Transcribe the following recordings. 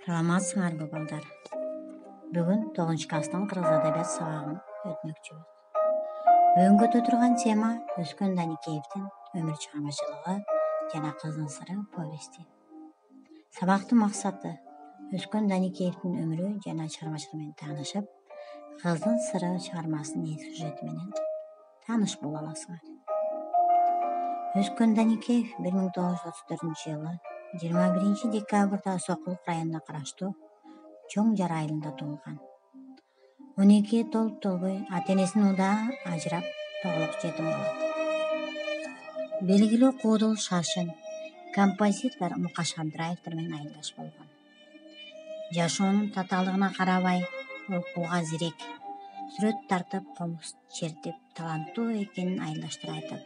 Саламатсыңарбы балдар? Бүгін 9 класстың кыргыз адабият сабагын өтмөкчүбүз. Бүгүнкү турган тема Өскөн Даникеевдин өмүр чыгармачылыгы жана Кыздын сыры повести. Сабактын максаты Өскөн Даникеевдин өмүрү жана чыгармачылыгы менен таанышып, Кыздын сыры чыгармасынын сюжети менен тааныш боло аласыңар. Өскөн Даникеев 1934-жылы 21 декабрда Сокулук районуна караштуу Чоң Жар айылында туулган. 12 толуп толбой ата-энесинин удаа ажырап тоголок жетим калат. Белгилүү куудул шашын композитор Мукаш Абдраевдер менен айылдаш болгон. Жашоонун татаалдыгына карабай, окууга зирек, сүрөт тартып, комуз чертип, таланттуу экенин айылдаштар айтат.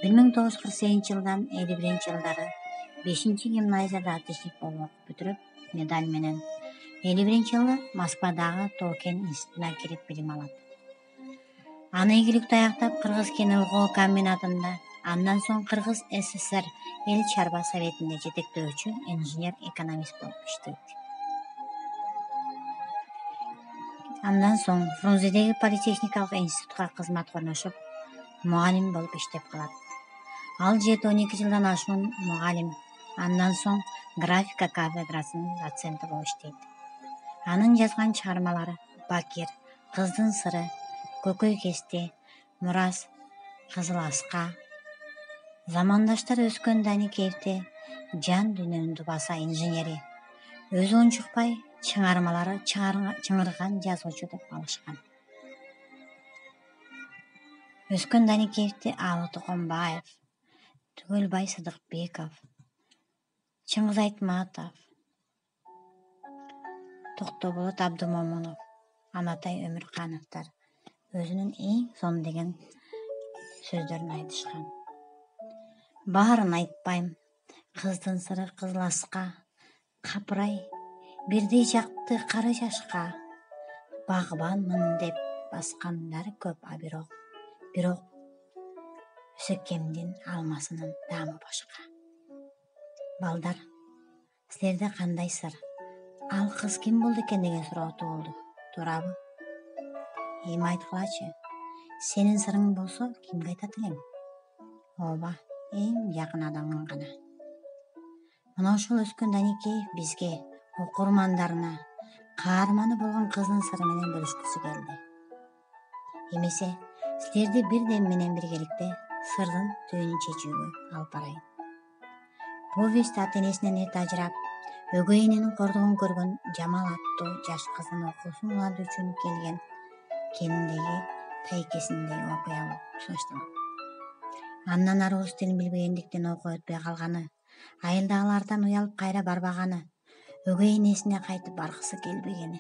1948-жылдан 51-жылдары 5-гимназияда отличник болуп окуп бүтүрүп, медаль менен 51-жылы Москвадагы Тоо-кен институтуна кирип билим алат. Аны ийгиликтүү аяктап Кыргыз кен ылгоо комбинатында, андан соң Кыргыз СССР эл чарба советинде жетектөөчү инженер-экономист болуп иштейт. Андан соң Фрунзедеги политехникалык институтка кызматка орношуп, мугалим болуп иштеп калат. Ал 7-12 жылдан ашуун мугалим, андан соң графика кафедрасынын доценти болуп иштейт. Анын жазган чыгармалары Бакир, Кыздын сыры, Көкөй кесте, Мурас, Кызыл аска. Замандаштар Өскөн Даникеевди жан дүйнөнүн баса инженери, өзү унчукпай чыгармалары чыңырган жазуучу деп алышкан. Өскөн Даникеевди Алы Токонбаев, Түгөлбай Сыдыкбеков, Чыңгыз Айтматов, Токтоболот Абдымомунов, Анатай Өмүркановдор өзүнүн эң сонун деген сөздөрүн айтышкан. Баарын айтпайм, Кыздын сыры, Кызыл аска, Капырай, бирдей жакты кары жашка, Багбанмын деп баскандар көп, а бирок Өсөкемдин алмасынын даамы башка. Балдар, силерде кандай сыр? Ал кыз ким болду экен деген суроо туулду, туурабы? Эми айткылачы, сенин сырың болсо кимге айтат элең? Ооба, эң жакын адамың гана. Мына ушул Өскөн Даникеев бизге, окурмандарына, каарманы болгон Кыздын сыры менен бөлүшкүсү келди. Эмесе, силерди бир дем менен биргеликте сырдын түбүнүн чечүүгө алып барайын. Повесть ата-энесинен эрте ажырап, өгөй эненин кордугун көргөн Жамал аттуу жаш кыздын окуусун улантуу үчүн келген кениндеги тайкесиндей окуя болуп башталат. Андан ары орус тилин билбегендиктен окуу өтпөй калганы, айылдагылардан уялып кайра барбаганы, өгөй энесине кайтып баргысы келбегени,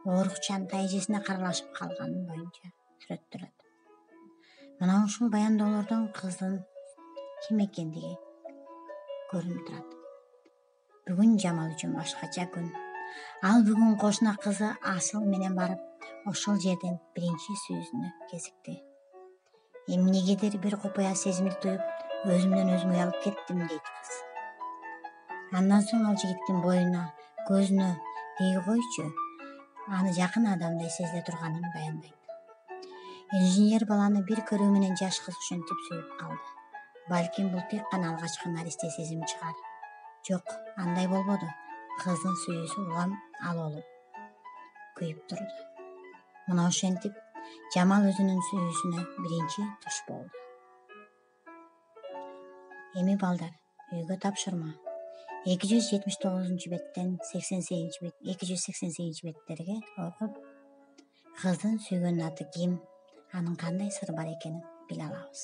оорукчан тайжесине каралашып калганы боюнча сүрөттөлөт. Мына ушул баяндоолордон кыздын ким экендиги көрүнүп турат. Бүгүн Жамал үчүн башкача күн. Ал бүгүн кошуна кызы Асыл менен барып, ошол жерден биринчи сүйүүсүнө кезикти. Эмнегедир бир купуя сезимди туюп, өзүмдөн өзүм уялып кеттим, дейт кыз. Андан соң ал жигиттин боюна, көзүнө дей койчу, аны жакын адамдай сезиле турганын баяндайт. Инженер баланы бир көрүү менен жаш кыз ушинтип сүйүп калды. Балким бул тек гана алгачкы наристе сезим чыгар. Жок, андай болбоду. Кыздын сүйүүсү улам ал болуп күйүп турду. Мына ошентип Жамал өзүнүн сүйүүсүнө биринчи туш болду. Эми балдар, үйгө тапшырма. 279 беттен 288 беттерге окуп, кыздын сүйгөн аты ким, анын кандай сыры бар экенин биле алабыз.